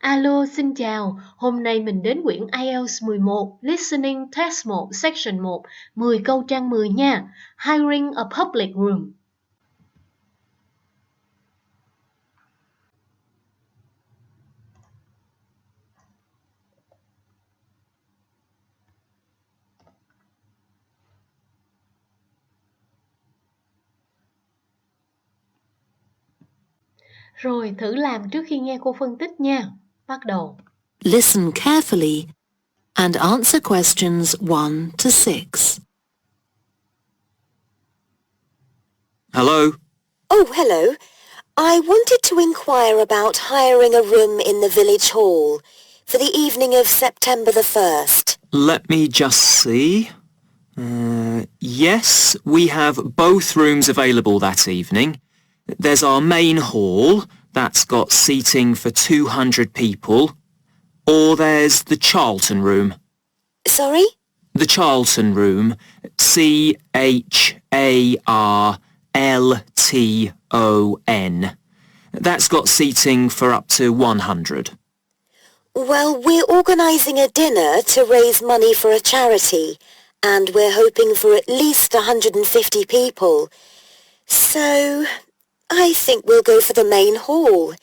Alo, xin chào. Hôm nay mình đến quyển Ielts 11, Listening Test 1, Section 1, 10 câu trang 10 nha. Hiring a public room. Rồi, thử làm trước khi nghe cô phân tích nha. Bắt đầu. Listen carefully and answer questions 1 to 6. Hello? Oh, hello. I wanted to inquire about hiring a room in the village hall for the evening of September the 1st. Let me just see. Yes, we have both rooms available that evening. There's our main hall, that's got seating for 200 people. Or there's the Charlton room. Sorry? The Charlton room, Charlton. That's got seating for up to 100. Well, we're organising a dinner to raise money for a charity, and we're hoping for at least 150 people. So, I think we'll go for the main hall.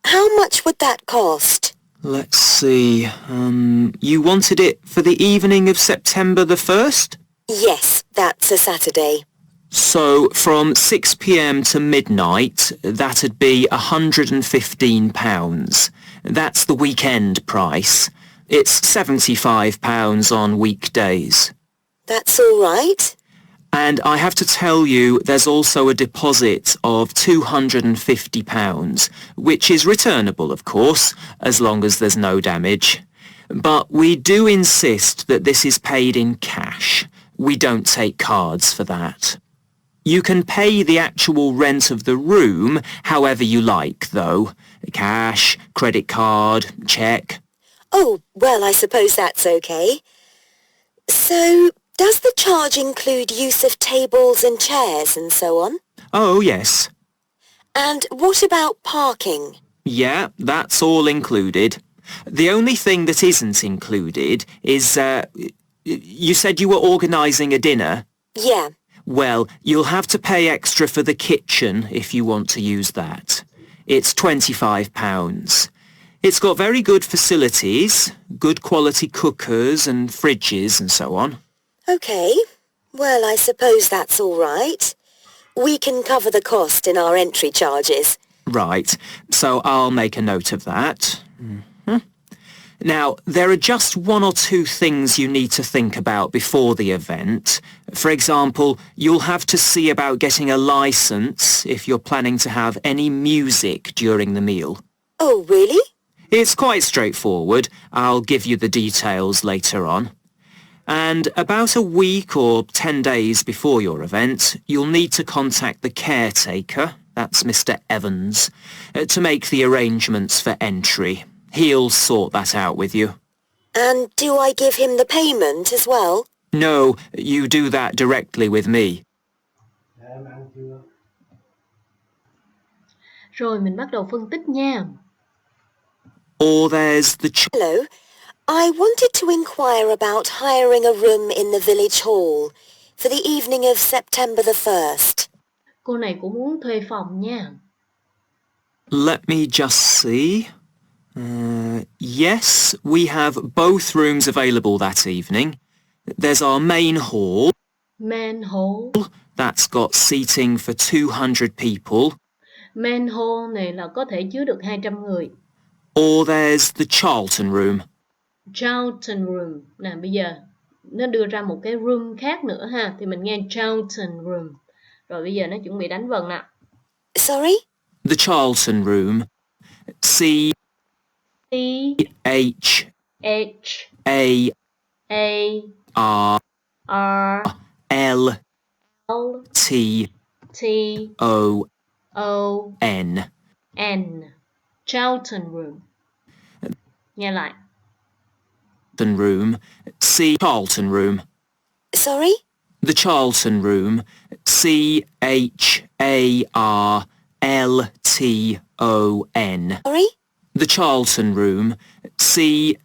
How much would that cost? Let's see. You wanted it for the evening of September the 1st? Yes, that's a Saturday. So from 6 p.m. to midnight, that'd be £115. That's the weekend price. It's £75 on weekdays. That's all right. And I have to tell you, there's also a deposit of £250, which is returnable, of course, as long as there's no damage. But we do insist that this is paid in cash. We don't take cards for that. You can pay the actual rent of the room however you like, though. Cash, credit card, cheque. Oh, well, I suppose that's okay. So, does the charge include use of tables and chairs and so on? Oh, yes. And what about parking? Yeah, that's all included. The only thing that isn't included is, you said you were organising a dinner? Yeah. Well, you'll have to pay extra for the kitchen if you want to use that. It's £25. It's got very good facilities, good quality cookers and fridges and so on. OK. Well, I suppose that's all right. We can cover the cost in our entry charges. Right, so I'll make a note of that. Now, there are just 1 or 2 things you need to think about before the event. For example, you'll have to see about getting a licence if you're planning to have any music during the meal. Oh, really? It's quite straightforward. I'll give you the details later on. And about a week or 10 days before your event, you'll need to contact the caretaker, that's Mr. Evans, to make the arrangements for entry. He'll sort that out with you. And do I give him the payment as well? No, you do that directly with me. Rồi mình bắt đầu phân tích nha. Or there's the... Hello. I wanted to inquire about hiring a room in the village hall for the evening of September the 1st. Cô này cũng muốn thuê phòng nha. Let me just see. Yes, we have both rooms available that evening. There's our main hall. Main hall. That's got seating for 200 people. Main hall này là có thể chứa được 200 người. Or there's the Charlton room. Charlton room. Nè, bây giờ nó đưa ra một cái room khác nữa ha. Thì mình nghe Charlton room. Rồi bây giờ nó chuẩn bị đánh vần nè. Sorry? The Charlton room. C-H-A-L-T-O-N. Charlton room. Nghe lại. Room. Charlton room. Sorry? The Charlton room. C-H-A-R-L-T-O-N. Sorry? The Charlton Room, Charlton.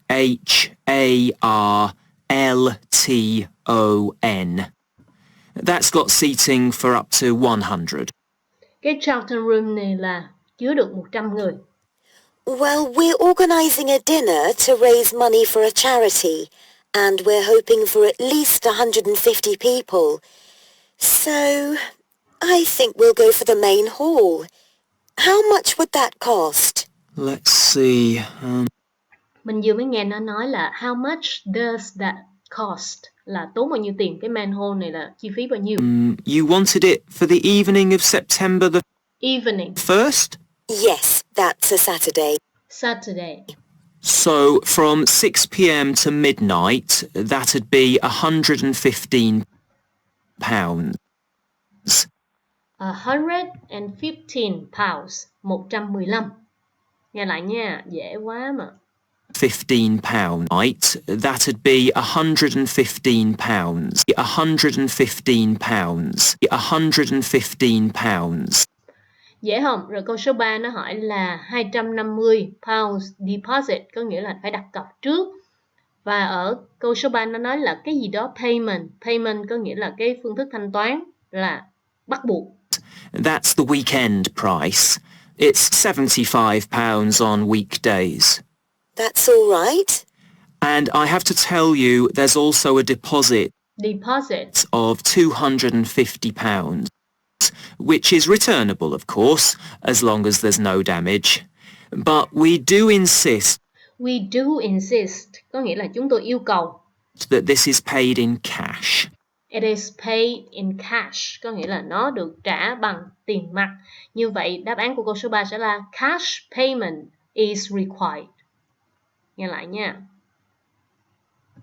That's got seating for up to 100. Cái Charlton Room này là chứa được 100 người. Well, we're organizing a dinner to raise money for a charity, and we're hoping for at least 150 people. So, I think we'll go for the main hall. How much would that cost? Let's see. Mình vừa mới nghe nó nói là how much does that cost? Là tốn bao nhiêu tiền? Cái main hall này là chi phí bao nhiêu? You wanted it for the evening of September the Evening, 1st? Yes, that's a Saturday. Saturday. So from 6 p.m. to midnight, that'd be £115. 115 pounds. 115. Nghe lại nha, dễ quá mà. £15 night, that'd be £115. £115. Dễ không? Rồi câu số 3 nó hỏi là 250 pounds deposit, có nghĩa là phải đặt cọc trước. Và ở câu số 3 nó nói là cái gì đó payment. Payment có nghĩa là cái phương thức thanh toán là bắt buộc. That's the weekend price. It's £75 on weekdays. That's all right. And I have to tell you there's also a deposit Deposit. of £250, which is returnable, of course, as long as there's no damage. But we do insist We do insist, có nghĩa là chúng tôi yêu cầu. that this is paid in cash. It is paid in cash, có nghĩa là nó được trả bằng tiền mặt. Như vậy, đáp án của câu số 3 sẽ là cash payment is required. Nghe lại nha.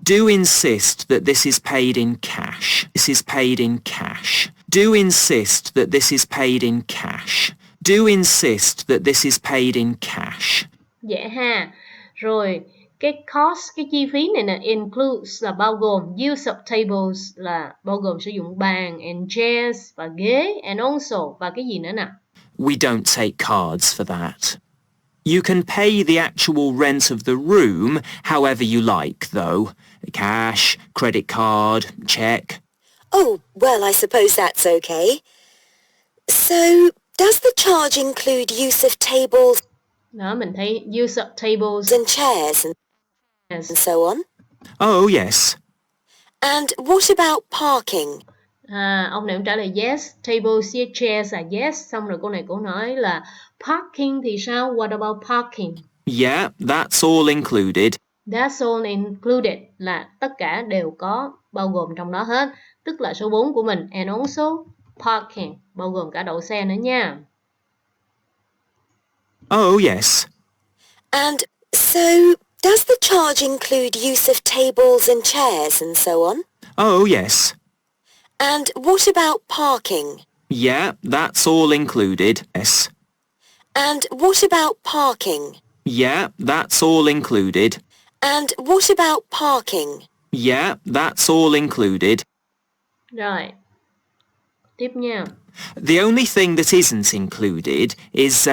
Do insist that this is paid in cash. This is paid in cash. Do insist that this is paid in cash. Do insist that this is paid in cash. Dễ ha. Rồi, cái cost, cái chi phí này nè, includes là bao gồm, use of tables là bao gồm sử dụng bàn, and chairs và ghế, and also và cái gì nữa nè. We don't take cards for that. You can pay the actual rent of the room however you like, though. Cash, credit card, cheque. Oh, well, I suppose that's okay. So, does the charge include use of tables Đó, mình thấy use of tables and chairs and so on? Oh, yes. And what about parking? Ông này cũng trả lời yes, tables, chairs là yes. Xong rồi cô này cũng nói là parking thì sao? What about parking? Yeah, that's all included. That's all included là tất cả đều có bao gồm trong đó hết. Tức là số 4 của mình. And also parking, bao gồm cả đậu xe nữa nha. Oh, yes. And so, does the charge include use of tables and chairs and so on? Oh, yes. And what about parking? Yeah, that's all included. Yes. And what about parking? Yeah, that's all included. And what about parking? Yeah, that's all included. Rồi, tiếp nha. The only thing that isn't included is,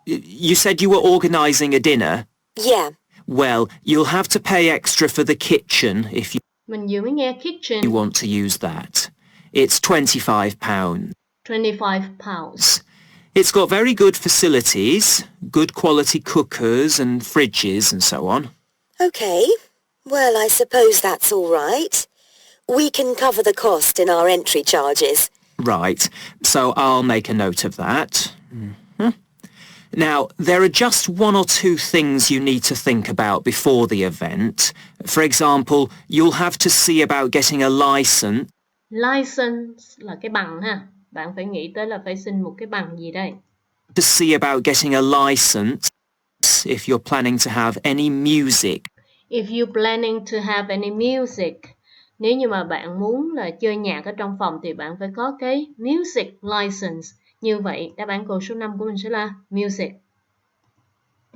you said you were organising a dinner. Yeah. Well, you'll have to pay extra for the kitchen if Mình vừa mới nghe kitchen, you want to use that. It's £25. 25 pounds. It's got very good facilities, good quality cookers and fridges and so on. Okay. Well, I suppose that's all right. We can cover the cost in our entry charges. Right, so I'll make a note of that. Now, there are just one or two things you need to think about before the event. For example, you'll have to see about getting a license. License là cái bằng ha. Bạn phải nghĩ tới là phải xin một cái bằng gì đây? To see about getting a license if you're planning to have any music. If you're planning to have any music, nếu như mà bạn muốn là chơi nhạc ở trong phòng thì bạn phải có cái music license. Như vậy, đáp án câu số 5 của mình sẽ là music.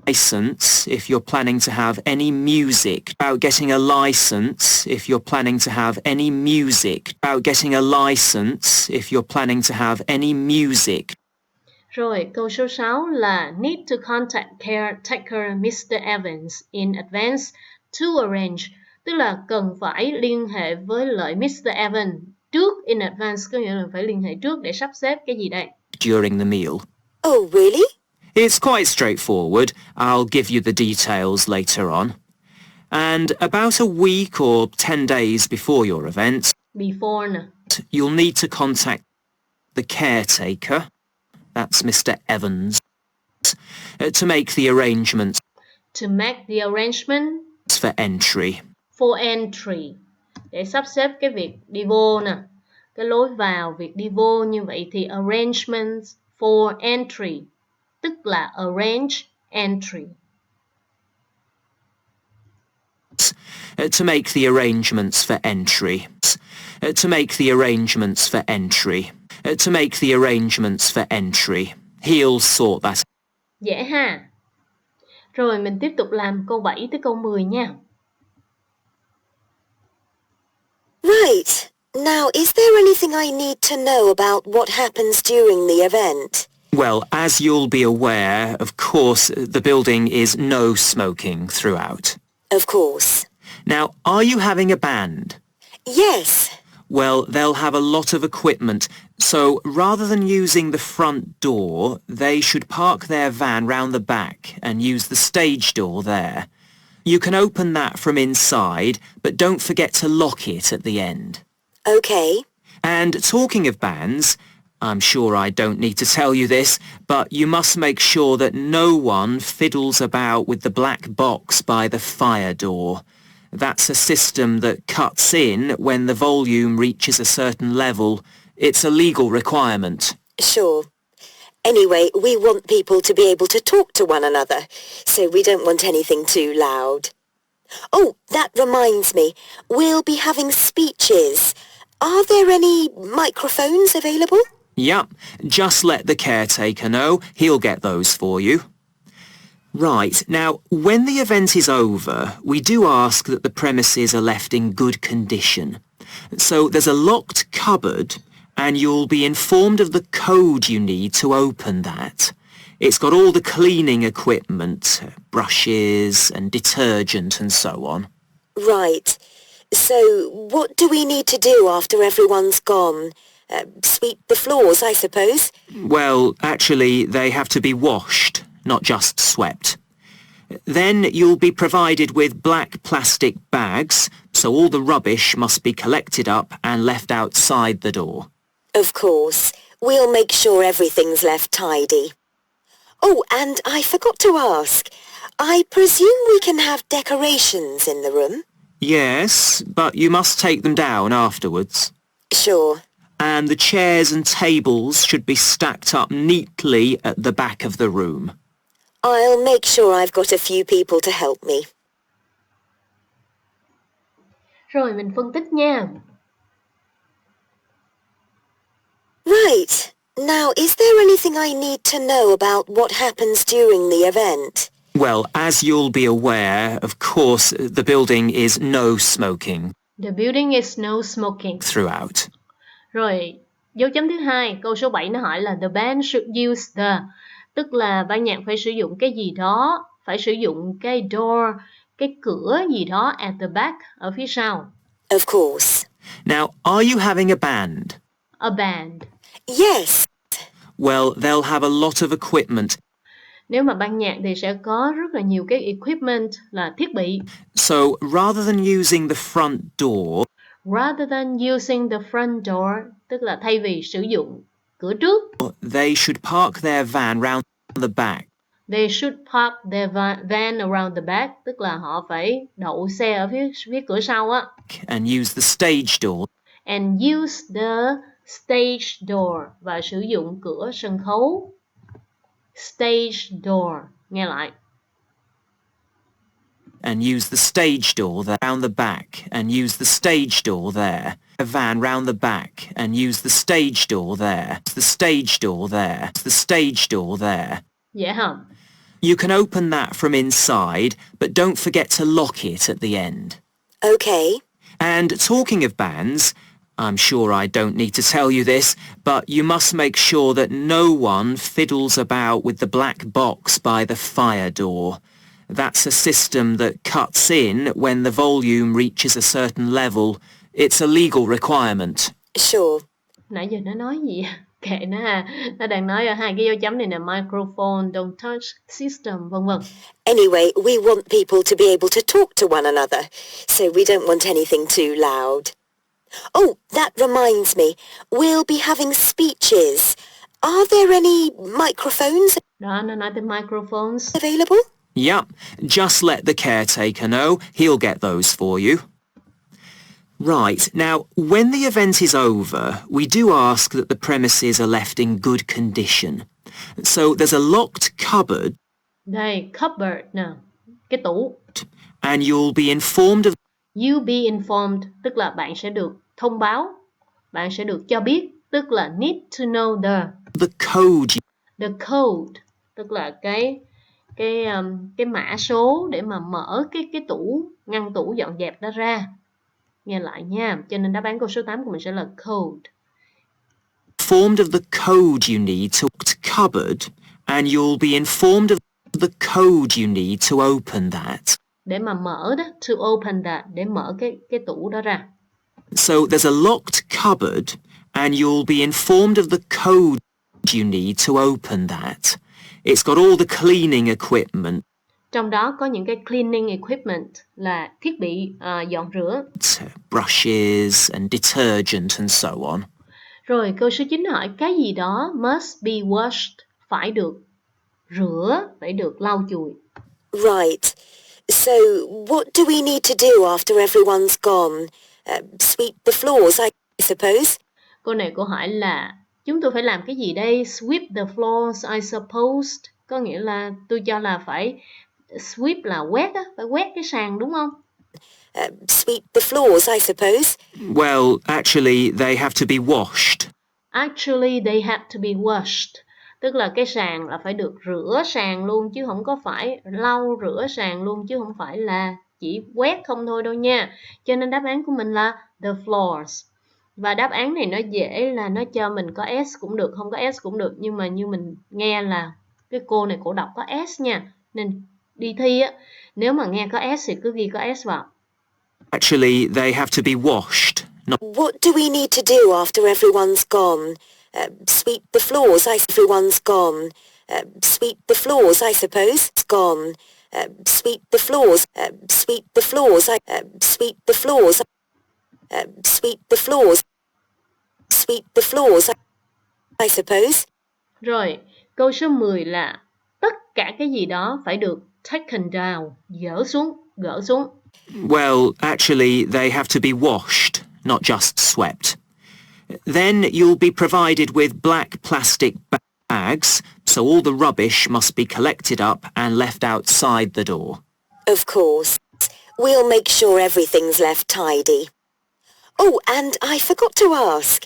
License if you're planning to have any music. About getting a license if you're planning to have any music. About getting a license if you're planning to have any music. Rồi, câu số 6 là need to contact caretaker Mr. Evans in advance to arrange, tức là cần phải liên hệ với lại Mr. Evans trước, in advance có nghĩa là phải liên hệ trước để sắp xếp cái gì đây? During the meal. Oh, really? It's quite straightforward. I'll give you the details later on. And about a week or 10 days before your event, Before nè. you'll need to contact the caretaker, that's Mr. Evans, to make the arrangements To make the arrangement for entry. for entry. Để sắp xếp cái việc đi vô nè. Cái lối vào, việc đi vô như vậy thì arrangements for entry, tức là arrange entry. To make the arrangements for entry. To make the arrangements for entry. To make the arrangements for entry. He'll sort that. Dễ ha. Rồi mình tiếp tục làm câu 7 tới câu 10 nha. Right. Now, is there anything I need to know about what happens during the event? Well, as you'll be aware, of course, the building is no smoking throughout. Of course. Now, are you having a band? Yes. Well, they'll have a lot of equipment, so rather than using the front door, they should park their van round the back and use the stage door there. You can open that from inside, but don't forget to lock it at the end. Okay. And talking of bands, I'm sure I don't need to tell you this, but you must make sure that no one fiddles about with the black box by the fire door. That's a system that cuts in when the volume reaches a certain level. It's a legal requirement. Sure. Anyway, we want people to be able to talk to one another, so we don't want anything too loud. Oh, that reminds me. We'll be having speeches. Are there any microphones available? Yup, just let the caretaker know. He'll get those for you. Right, now, when the event is over, we do ask that the premises are left in good condition. So there's a locked cupboard, and you'll be informed of the code you need to open that. It's got all the cleaning equipment, brushes and detergent and so on. Right. So what do we need to do after everyone's gone? Sweep the floors, I suppose? Well, actually, they have to be washed, not just swept. Then you'll be provided with black plastic bags, so all the rubbish must be collected up and left outside the door. Of course. We'll make sure everything's left tidy. Oh, and I forgot to ask. I presume we can have decorations in the room? Yes, but you must take them down afterwards. Sure. And the chairs and tables should be stacked up neatly at the back of the room. I'll make sure I've got a few people to help me. Rồi mình phân tích nha. Right. Now, is there anything I need to know about what happens during the event? Well, as you'll be aware, of course, the building is no smoking The building is no smoking. throughout. Rồi, dấu chấm thứ hai, câu số 7 nó hỏi là the band should use the, tức là ban nhạc phải sử dụng cái gì đó, phải sử dụng cái door, cái cửa gì đó at the back, ở phía sau. Of course. Now, are you having a band? A band. Yes. Well, they'll have a lot of equipment, Nếu mà ban nhạc thì sẽ có rất là nhiều cái equipment là thiết bị. so rather than using the front door, Rather than using the front door, tức là thay vì sử dụng cửa trước, they should park their van round the back. they should park their van around the back, tức là họ phải đậu xe ở phía cửa sau á. And use the stage door And use the stage door, và sử dụng cửa sân khấu. Stage door, nghe lại. and use the stage door there round the back and use the stage door there. A van round the back and use the stage door there. The stage door there. The stage door there. Dễ không? You can open that from inside, but don't forget to lock it at the end. Okay. And talking of bands, I'm sure I don't need to tell you this, but you must make sure that no one fiddles about with the black box by the fire door. That's a system that cuts in when the volume reaches a certain level. It's a legal requirement. Sure. Nãy giờ nó nói gì? Kệ nó ha. Nó đang nói ở hai cái dấu chấm này nè, microphone, don't touch, system, vân vân. Anyway, we want people to be able to talk to one another, so we don't want anything too loud. Oh, that reminds me. We'll be having speeches. Are there any microphones Đó, nó nói tới microphones. available? Yep, just let the caretaker know. He'll get those for you. Right, now, when the event is over, we do ask that the premises are left in good condition. So there's a locked cupboard. Đây, cupboard nè, cái tủ. And you'll be informed of... You be informed, tức là bạn sẽ được thông báo, bạn sẽ được cho biết, tức là need to know the code. The code, tức là cái mã số để mà mở cái tủ, ngăn tủ dọn dẹp đó ra. Nghe lại nha, cho nên đáp án câu số 8 của mình sẽ là code. Informed of the code you need to cupboard, and you'll be informed of the code you need to open that. Để mà mở đó, to open that, để mở cái tủ đó ra. So there's a locked cupboard, and you'll be informed of the code you need to open that. It's got all the cleaning equipment. Trong đó có những cái cleaning equipment là thiết bị dọn rửa. Brushes and detergent and so on. Rồi câu số 9 hỏi cái gì đó must be washed, phải được rửa, phải được lau chùi. Right. So what do we need to do after everyone's gone? Sweep the floors, I suppose. Câu này cô hỏi là chúng tôi phải làm cái gì đây? Sweep the floors, I suppose. Có nghĩa là tôi cho là phải sweep là quét á, phải quét cái sàn đúng không? Sweep the floors, I suppose. Well, actually, they have to be washed. Actually, they have to be washed. Tức là cái sàn là phải được rửa sàn luôn, chứ không có phải lau rửa sàn luôn, chứ không phải là chỉ quét không thôi đâu nha. Cho nên đáp án của mình là the floors. Và đáp án này nó dễ là nó cho mình có S cũng được, không có S cũng được. Nhưng mà như mình nghe là cái cô này cổ đọc có S nha. Nên đi thi á, nếu mà nghe có S thì cứ ghi có S vào. Actually, they have to be washed. What do we need to do after everyone's gone? Sweep the floors, everyone's gone. Sweep the floors, I suppose. It's gone. Sweep the floors. Sweep the floors. Sweep the floors. Sweep the floors. Sweep the floors, I suppose. Rồi, câu số 10 là tất cả cái gì đó phải được taken down, gỡ xuống. Well, actually, they have to be washed, not just swept. Then you'll be provided with black plastic bags, so all the rubbish must be collected up and left outside the door. Of course. We'll make sure everything's left tidy. Oh, and I forgot to ask.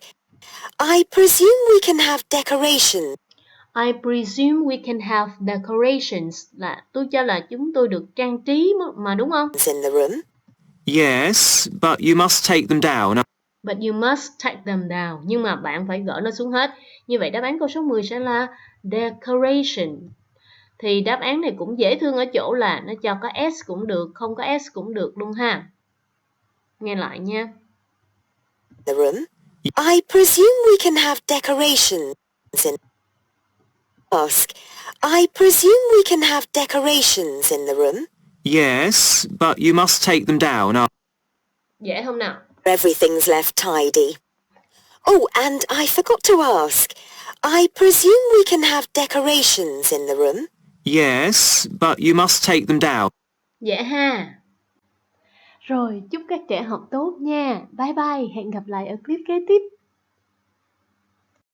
I presume we can have decorations. I presume we can have decorations là tôi cho là chúng tôi được trang trí mà đúng không? In the room. Yes, but you must take them down. But you must take them down. Nhưng mà bạn phải gỡ nó xuống hết. Như vậy đáp án câu số 10 sẽ là decoration. Thì đáp án này cũng dễ thương ở chỗ là nó cho có S cũng được, không có S cũng được luôn ha. Nghe lại nha. The room. I presume we can have decorations in... Ask. I presume we can have decorations in the room. Yes, but you must take them down. Dễ không nào? Everything's left tidy. Oh, and I forgot to ask. I presume we can have decorations in the room. Yes, but you must take them down. Dễ ha. Rồi, chúc các trẻ học tốt nha. Bye bye, hẹn gặp lại ở clip kế tiếp.